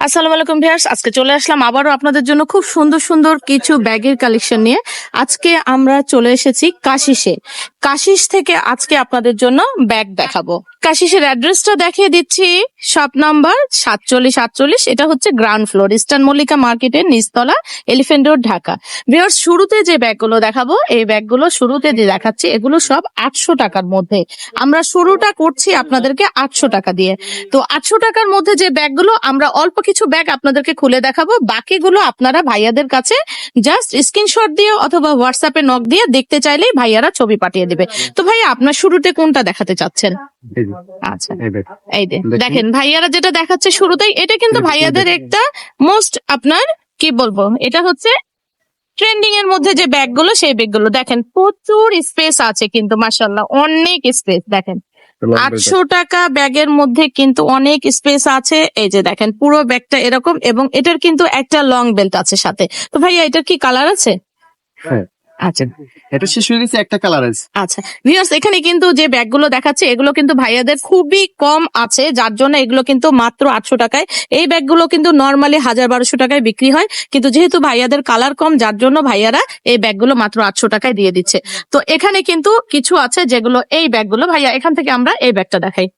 আসসালামু আলাইকুম ভিউয়ার্স, আজকে চলে আসলাম আবারও আপনাদের জন্য খুব সুন্দর সুন্দর কিছু ব্যাগের কালেকশন নিয়ে। আজকে আমরা চলে এসেছি কাশিসে। কাশিস থেকে আজকে আপনাদের জন্য ব্যাগ দেখাবো। কাশিসের অ্যাড্রেসটা দেখিয়ে দিচ্ছি, শপ নাম্বার 4748। এটা হচ্ছে গ্রাউন্ড ফ্লোর, ইস্টার্ন মল্লিকা মার্কেটের নিচতলা, এলিফ্যান্ট রোড, ঢাকা। ভিউয়ার্স, শুরুতে যে ব্যাগগুলো দেখাবো, এই ব্যাগগুলো শুরুতে যে দেখাচ্ছি এগুলো সব 800 টাকার মধ্যে। আমরা শুরুটা করছি আপনাদেরকে 800 টাকা দিয়ে। তো 800 টাকার মধ্যে যে ব্যাগগুলো, আমরা অল্প কিছু ব্যাগ আপনাদেরকে খুলে দেখাবো, বাকিগুলো আপনারা ভাইয়াদের কাছে জাস্ট স্ক্রিনশট দিয়ে অথবা হোয়াটসঅ্যাপে নক দিয়ে দেখতে চাইলেই ভাইয়ারা ছবি পাঠিয়ে দিবে। তো ভাইয়া, আপনার শুরুতে কোনটা দেখাতে চাচ্ছেন? আচ্ছা, এই দেখেন ভাইয়ারা যেটা দেখাচ্ছে শুরুতেই, এটা কিন্তু ভাইয়াদের একটা মোস্ট আপনার কি বলবো, এটা হচ্ছে ট্রেন্ডিং এর মধ্যে যে ব্যাগগুলো, সেই ব্যাগগুলো দেখেন প্রচুর স্পেস আছে কিন্তু মাশাআল্লাহ, অনেক স্পেস। দেখেন 800 টাকা ব্যাগের মধ্যে কিন্তু অনেক স্পেস আছে। এই যে দেখেন পুরো ব্যাগটা এরকম, এবং এটার কিন্তু একটা লং বেল্ট আছে সাথে। তো ভাইয়া, এটার কি কালার আছে? হ্যাঁ, আচ্ছা এটা শেষ হয়ে গেছে, একটা কালার আছে। আচ্ছা ভিউয়ার্স, এখানে কিন্তু যে ব্যাগগুলো দেখাচ্ছে এগুলো কিন্তু ভাইয়াদের খুবই কম আছে, যার জন্য এগুলো কিন্তু মাত্র 800 টাকায়। এই ব্যাগগুলো কিন্তু নর্মালি 1000-1200 টাকায় বিক্রি হয়, কিন্তু যেহেতু ভাইয়াদের কালার কম, যার জন্য ভাইয়ারা এই ব্যাগগুলো মাত্র 800 টাকায় দিয়ে দিচ্ছে। তো এখানে কিন্তু কিছু আছে যেগুলো, এই ব্যাগগুলো ভাইয়া, এখান থেকে আমরা এই ব্যাগটা দেখাই।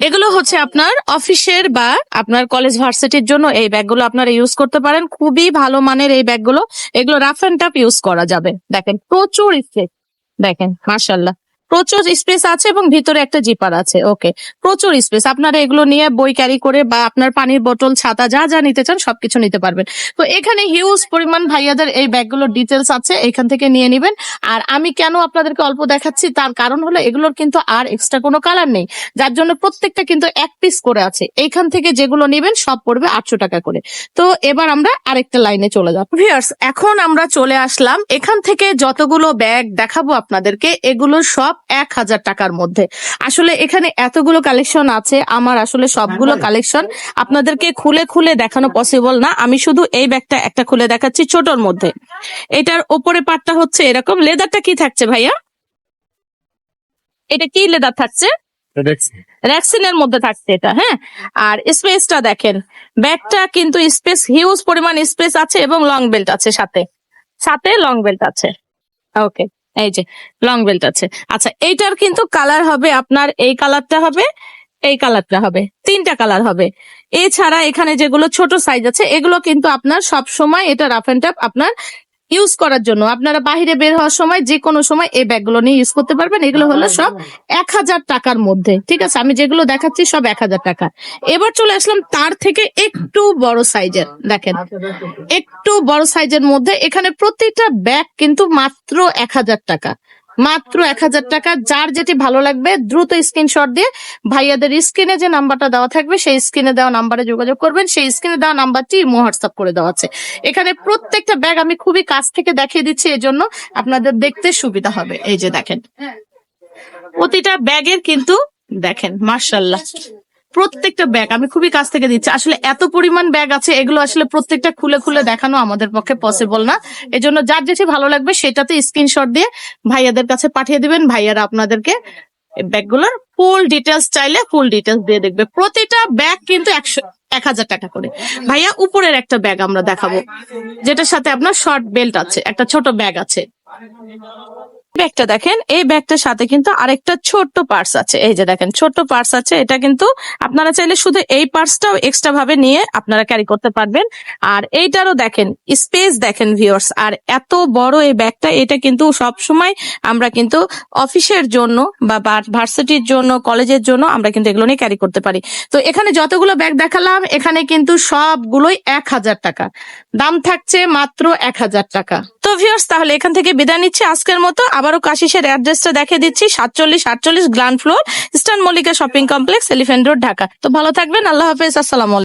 এগুলো হচ্ছে আপনার অফিসের বা আপনার কলেজ ভার্সিটির জন্য এই ব্যাগগুলো আপনারা ইউজ করতে পারেন। খুবই ভালো মানের এই ব্যাগগুলো, এগুলো রাফ এন্ড টাফ ইউজ করা যাবে। দেখেন প্রচুর স্পেস, দেখেন মাশাআল্লাহ প্রচুর স্পেস আছে, এবং ভিতরে একটা জিপার আছে। ওকে, প্রচুর স্পেস। আপনারা এগুলো নিয়ে বই ক্যারি করে বা আপনার পানির বোতল, ছাতা যা যা নিতে চান সবকিছু নিতে পারবেন। তো এখানে হিউজ পরিমাণ ভাইয়াদের এই ব্যাগগুলোর ডিটেলস আছে, এখান থেকে নিয়ে নিবেন। আর আমি কেন আপনাদেরকে অল্প দেখাচ্ছি, তার কারণ হলো এগুলোর কিন্তু আর এক্সট্রা কোনো কালার নেই, যার জন্য প্রত্যেকটা কিন্তু এক পিস করে আছে। এইখান থেকে যেগুলো নিবেন সব পড়বে 800 টাকা করে। তো এবার আমরা আরেকটা লাইনে চলে যাব। ভিউয়ার্স, এখন আমরা চলে আসলাম এখান থেকে যতগুলো ব্যাগ দেখাবো আপনাদেরকে, এগুলো সব 1000 টাকার মধ্যে। আসলে এখানে এতগুলো কালেকশন আছে, আমার আসলে সবগুলো কালেকশন আপনাদেরকে খুলে খুলে দেখানো পসিবল না। আমি শুধু এই ব্যাগটা একটা খুলে দেখাচ্ছি ছোটর মধ্যে। এটার ওপরে পাটটা হচ্ছে এরকম। লেদারটা কি থাকছে ভাইয়া? এটা কি লেদার থাকছে? র্যাক্সিনের মধ্যে থাকছে এটা। হ্যাঁ, আর স্পেসটা দেখেন, ব্যাগটা কিন্তু স্পেস, হিউজ পরিমাণ স্পেস আছে, এবং লং বেল্ট আছে সাথে, সাথে লং বেল্ট আছে। ওকে, এই যে লং বেল্ট আছে। আচ্ছা, এইটার কিন্তু কালার হবে আপনার, এই কালারটা হবে, এই কালারটা হবে, 3টা কালার হবে। এছাড়া এখানে যেগুলো ছোট সাইজ আছে, এগুলো কিন্তু আপনার সব সময় এটা রাফ এন্ড টাফ আপনার ইউজ করার জন্য, আপনারা বাইরে বের হওয়ার সময় যে কোনো সময় এই ব্যাগগুলো নিয়ে ইউজ করতে পারবেন। এগুলো হলো সব 1000 টাকার মধ্যে। ঠিক আছে, আমি যেগুলো দেখাচ্ছি সব 1000 টাকা। এবার চলে আসলাম তার থেকে একটু বড় সাইজের। দেখেন একটু বড় সাইজের মধ্যে, এখানে প্রতিটা ব্যাগ কিন্তু মাত্র 1000 টাকা, মাত্র 1000 টাকা। যার যেটি ভালো লাগবে দ্রুত স্ক্রিনশট দিয়ে ভাইয়াদের স্ক্রিনে যে নাম্বারটা দেওয়া থাকবে, সেই স্ক্রিনে দেওয়া নাম্বারে যোগাযোগ করবেন। সেই স্ক্রিনে দেওয়া নাম্বারটি হোয়াটসঅ্যাপ করে দেওয়া আছে। এখানে প্রত্যেকটা ব্যাগ আমি খুবই কাছ থেকে দেখিয়ে দিচ্ছি, এজন্য আপনাদের দেখতে সুবিধা হবে। এই যে দেখেন প্রতিটা ব্যাগের কিন্তু দেখেন মাশাআল্লাহ, প্রত্যেকটা ব্যাগ আমি খুবই কাছ থেকে দিচ্ছি। আসলে এত পরিমাণ ব্যাগ আছে, এগুলো আসলে প্রত্যেকটা খুলে খুলে দেখানো আমাদের পক্ষে পসিবল না। এজন্য যার যেটি ভালো লাগবে সেটাতে স্ক্রিনশট দিয়ে ভাইয়াদের কাছে পাঠিয়ে দিবেন। ভাইয়ারা আপনাদেরকে ব্যাগগুলোর ফুল ডিটেলস চাইলে ফুল ডিটেলস দিয়ে দেখবে। প্রতিটা ব্যাগ কিন্তু 1000 টাকা করে। ভাইয়া, উপরের একটা ব্যাগ আমরা দেখাবো, যেটার সাথে আপনার শর্ট বেল্ট আছে, একটা ছোট ব্যাগ আছে। ব্যাগটা দেখেন, এই ব্যাগটার সাথে কিন্তু আরেকটা ছোট্ট পার্স আছে। এই যে দেখেন ছোট্ট পার্স আছে, এটা কিন্তু আপনারা চাইলে শুধু এই পার্সটাও এক্সট্রা ভাবে নিয়ে আপনারা ক্যারি করতে পারবেন। আর এইটারও দেখেন স্পেস, দেখেন ভিউয়ার্স, আর এত বড় এই ব্যাগটা, এটা কিন্তু সব সময় আমরা কিন্তু অফিসের জন্য বা ভার্সিটির জন্য, কলেজের জন্য আমরা কিন্তু এগুলো নিয়ে ক্যারি করতে পারি। তো এখানে যতগুলো ব্যাগ দেখালাম, এখানে কিন্তু সবগুলোই 1000 টাকা দাম থাকছে, মাত্র 1000 টাকা। তো ভিউয়ার্স, তাহলে এখান থেকে বিদায় নিচ্ছি আজকের মতো। আবারও কাশিসের অ্যাড্রেসটা দেখিয়ে দিচ্ছি, 4748 ground floor, eastern Mallika shopping complex, elephant road, Dhaka. তো ভালো থাকবেন, আল্লাহ হাফেজ, আসসালামু আলাইকুম।